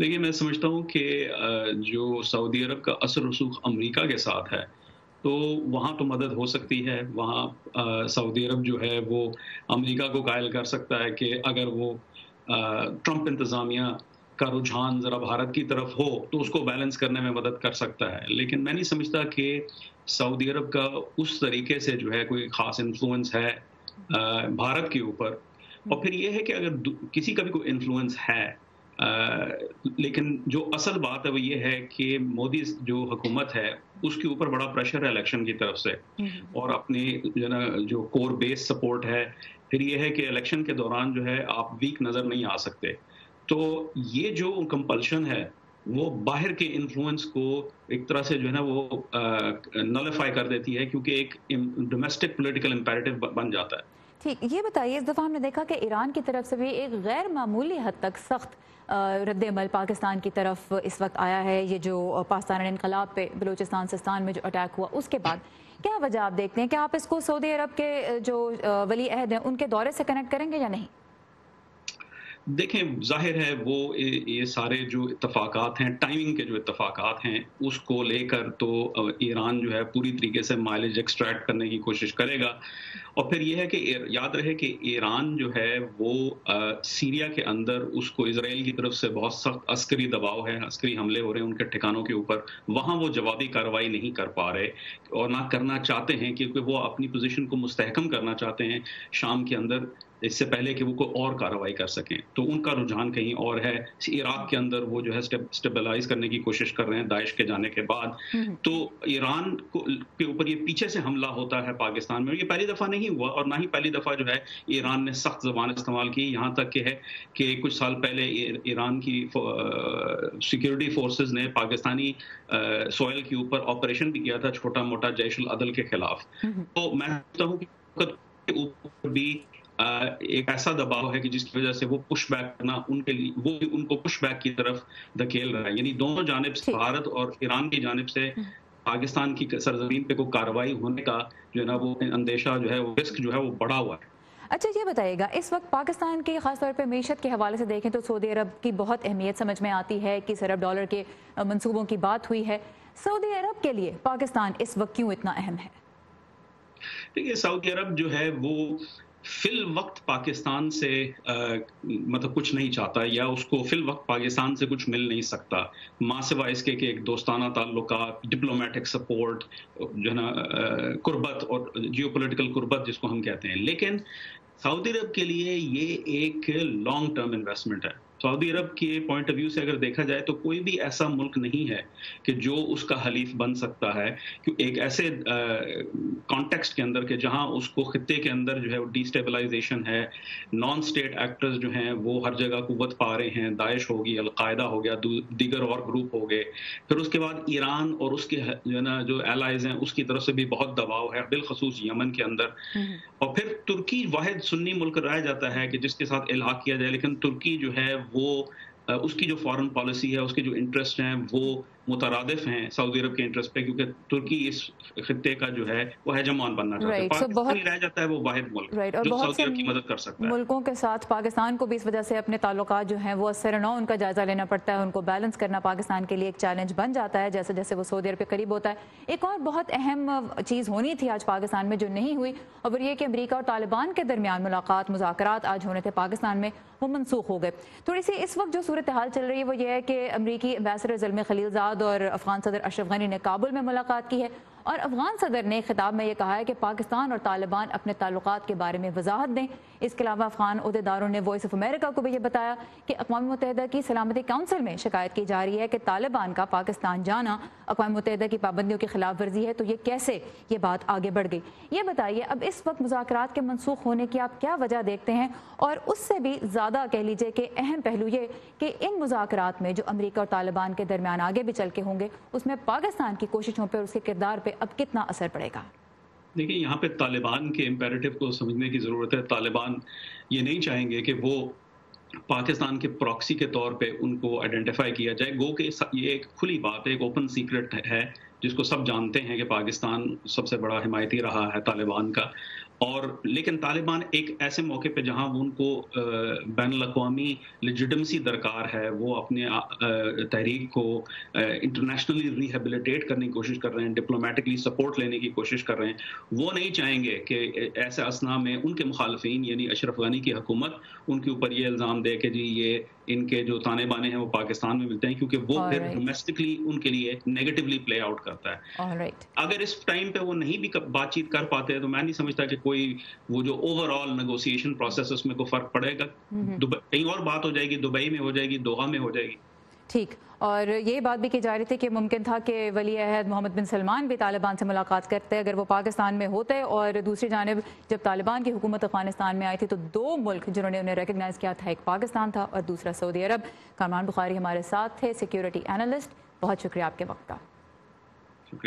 देखिए, मैं समझता हूँ कि जो सऊदी अरब का असर रसूख अमेरिका के साथ है, तो वहाँ तो मदद हो सकती है। वहाँ सऊदी अरब जो है वो अमेरिका को कायल कर सकता है कि अगर वो ट्रंप इंतज़ामिया का रुझान ज़रा भारत की तरफ हो, तो उसको बैलेंस करने में मदद कर सकता है। लेकिन मैं नहीं समझता कि सऊदी अरब का उस तरीके से जो है कोई ख़ास इन्फ्लुएंस है भारत के ऊपर। और हुँ, फिर ये है कि अगर किसी का भी कोई इन्फ्लुएंस है, लेकिन जो असल बात है वो ये है कि मोदी जो हुकूमत है उसके ऊपर बड़ा प्रेशर है इलेक्शन की तरफ से। हुँ, हुँ। और अपनी जो है ना जो कोर बेस सपोर्ट है, फिर ये है कि इलेक्शन के दौरान जो है आप वीक नजर नहीं आ सकते। तो ये जो कंपल्शन है वो बाहर के इन्फ्लुएंस को एक तरह से जो है ना वो नलिफाई कर देती है, क्योंकि एक डोमेस्टिक पॉलिटिकल इंपैरेटिव बन जाता है। ठीक, ये बताइए इस दफ़ा हमने देखा कि ईरान की तरफ से भी एक गैर मामूली हद तक सख्त रद्द-ए-अमल पाकिस्तान की तरफ इस वक्त आया है। ये जो पाकिस्तान इनकलाब पे बलूचिस्तान सिस्तान में जो अटैक हुआ उसके बाद क्या वजह आप देखते हैं? क्या आप इसको सऊदी अरब के जो वली अहद हैं उनके दौरे से कनेक्ट करेंगे या नहीं? देखें, ज़ाहिर है वो ये सारे जो इत्तफ़ाक़ात हैं, टाइमिंग के जो इत्तफ़ाक़ात हैं, उसको लेकर तो ईरान जो है पूरी तरीके से माइलेज एक्सट्रैक्ट करने की कोशिश करेगा। और फिर ये है कि याद रहे कि ईरान जो है वो सीरिया के अंदर उसको इज़राइल की तरफ से बहुत सख्त अस्करी दबाव है, अस्करी हमले हो रहे हैं उनके ठिकानों के ऊपर। वहाँ वो जवाबी कार्रवाई नहीं कर पा रहे और ना करना चाहते हैं, क्योंकि वो अपनी पोज़ीशन को मुस्तहकम करना चाहते हैं शाम के अंदर, इससे पहले कि वो कोई और कार्रवाई कर सकें। तो उनका रुझान कहीं और है। इराक के अंदर वो जो है स्टेबलाइज़ करने की कोशिश कर रहे हैं दाइश के जाने के बाद। हुँ, हुँ। तो ईरान के ऊपर ये पीछे से हमला होता है पाकिस्तान में, ये पहली दफ़ा नहीं हुआ और ना ही पहली दफ़ा जो है ईरान ने सख्त ज़बान इस्तेमाल की। यहाँ तक कि है कि कुछ साल पहले ईरान की सिक्योरिटी फोर्सेज़ ने पाकिस्तानी सॉइल के ऊपर ऑपरेशन भी किया था छोटा-मोटा जैश-उल-अदल के खिलाफ। हुँ, हुँ। तो मैं समझता हूँ कि के ऊपर भी एक ऐसा दबाव है कि जिसकी वजह से वो पुश बैक करना उनके लिए, वो भी उनको पुश बैक की तरफ धकेल रहा है। यानी दोनों जानिब से, ठीक। भारत और ईरान की जानिब से हुँ। पाकिस्तान की सरजमीन पे कोई कार्रवाई होने का जो है ना वो अंदेशा जो है, वो रिस्क जो है वो बढ़ा हुआ है। अच्छा ये बताइएगा इस वक्त पाकिस्तान की खासतौर पे मीशत के हवाले से देखें तो सऊदी अरब की बहुत अहमियत समझ में आती है कि अरब डॉलर के मंसूबों की बात हुई है। सऊदी अरब के लिए पाकिस्तान इस वक्त क्यों इतना अहम है? देखिए, सऊदी अरब जो है वो फिल वक्त पाकिस्तान से मतलब कुछ नहीं चाहता, या उसको फिल वक्त पाकिस्तान से कुछ मिल नहीं सकता, माँ सिवाय इसके कि एक दोस्ताना ताल्लुकात, डिप्लोमेटिक सपोर्ट, जो है ना कुर्बत और जियोपॉलिटिकल कुर्बत जिसको हम कहते हैं। लेकिन सऊदी अरब के लिए ये एक लॉन्ग टर्म इन्वेस्टमेंट है। सऊदी अरब के पॉइंट ऑफ व्यू से अगर देखा जाए तो कोई भी ऐसा मुल्क नहीं है कि जो उसका हलीफ बन सकता है, कि एक ऐसे कॉन्टेक्स्ट के अंदर के जहां उसको खित्ते के अंदर जो है वो डिस्टेबलाइजेशन है, नॉन स्टेट एक्टर्स जो हैं वो हर जगह कुव्वत पा रहे हैं, दाइश होगी, अलकायदा हो गया, दीगर और ग्रुप हो गए। फिर उसके बाद ईरान और उसके जो है ना जो एलाइज हैं उसकी तरफ से भी बहुत दबाव है, बिलखसूस यमन के अंदर। हम्म। और फिर तुर्की वाहिद सुन्नी मुल्क रह जाता है कि जिसके साथ इल्हाक किया जाए, लेकिन तुर्की जो है वो उसकी जो फॉरेन पॉलिसी है, उसके जो इंटरेस्ट हैं वो मुतरादिफ हैं सऊदी अरब के इंटरेस्ट पे, क्योंकि तुर्की इस खित्ते का जो है वो हेजमान बनना चाहते हैं। राइट, सो पाकिस्तान ही बहुत रह जाता है वो वाहिद मुल्क राइट और जो बहुत सऊदी से अरब की मदद कर सकता है। मुल्कों के साथ पाकिस्तान को भी इस वजह से अपने ताल्लुकात जो हैं वो असर नौ उनका जायजा लेना पड़ता है। उनको बैलेंस करना पाकिस्तान के लिए एक चैलेंज बन जाता है जैसे जैसे वो सऊदी अरब के करीब होता है। एक और बहुत अहम चीज़ होनी थी आज पाकिस्तान में जो नहीं हुई, और वो ये कि अमेरिका और तालिबान के दरमियान मुलाकात मुज़ाकरात आज होने थे पाकिस्तान में, वो मनसूख हो गए। थोड़ी सी इस वक्त जो सूरत हाल चल रही है वो ये है कि अमरीकी एम्बेसडर ज़ल्मी खलीलज़ाद और अफगान सदर अशरफ गनी ने काबुल में मुलाकात की है, और अफगान सदर ने खिताब में यह कहा है कि पाकिस्तान और तालिबान अपने ताल्लुकात के बारे में वजाहत दें। इसके अलावा अफगान अहदेदारों ने वॉइस ऑफ अमेरिका को भी यह बताया कि अक़वाम मुत्तहिदा की सलामती काउंसिल में शिकायत की जा रही है कि तालिबान का पाकिस्तान जाना अक़वाम मुत्तहिदा की पाबंदियों की खिलाफ वर्जी है। तो ये कैसे ये बात आगे बढ़ गई, ये बताइए। अब इस वक्त मुज़ाकरात के मनसूख होने की आप क्या वजह देखते हैं, और उससे भी ज़्यादा कह लीजिए कि अहम पहलू ये कि इन मुज़ाकरात में जो अमरीका और तालिबान के दरमियान आगे भी चल के होंगे उसमें पाकिस्तान की कोशिशों पर, उसके किरदार पर अब कितना असर पड़ेगा? देखिए, यहाँ पे तालिबान के इम्पेरेटिव को समझने की ज़रूरत है। तालिबान ये नहीं चाहेंगे कि वो पाकिस्तान के प्रॉक्सी के तौर पे उनको आइडेंटिफाई किया जाए। गो के ये एक खुली बात है, एक ओपन सीक्रेट है जिसको सब जानते हैं कि पाकिस्तान सबसे बड़ा हिमायती रहा है तालिबान का। اور لیکن طالبان ایک ایسے موقع پہ جہاں وہ ان کو بین الاقوامی لیجیٹمسی درکار ہے، وہ اپنے تحریک کو انٹرنیشنلی ریہیبلیٹیٹ کرنے کی کوشش کر رہے ہیں، ڈپلومیٹکلی سپورٹ لینے کی کوشش کر رہے ہیں، وہ نہیں چاہیں گے کہ ایسے اسنا میں ان کے مخالفین یعنی اشرف غنی کی حکومت ان کے اوپر یہ الزام دے کہ جی یہ ان کے جو تانے بانے ہیں وہ پاکستان میں ملتے ہیں، کیونکہ وہ پھر ڈومیسٹکلی ان کے لیے نیگیٹولی پلے آؤٹ کرتا ہے۔ اگر اس ٹائم پہ وہ نہیں بھی بات چیت کر پاتے ہیں تو میں نہیں سمجھتا کہ کوئی وہ جو اوور آل نیگوسیشن پروسیس اس میں کوئی فرق پڑے گا، کہیں اور بات ہو جائے گی، دبئی میں ہو جائے گی، دوحہ میں ہو جائے گی۔ ٹھیک، اور یہ بات بھی کی جا رہی تھی کہ ممکن تھا کہ ولی عہد محمد بن سلمان بھی طالبان سے ملاقات کرتے اگر وہ پاکستان میں ہوتے، اور دوسری جانب جب طالبان کی حکومت افغانستان میں آئی تھی تو دو ملک جنہوں نے انہیں ریکگنائز کیا تھا، ایک پاکستان تھا اور دوسرا سعودی عرب۔ کامران بخاری ہمارے ساتھ تھے، سیکیورٹی اینالسٹ، بہت شکریہ آپ کے وقت کا۔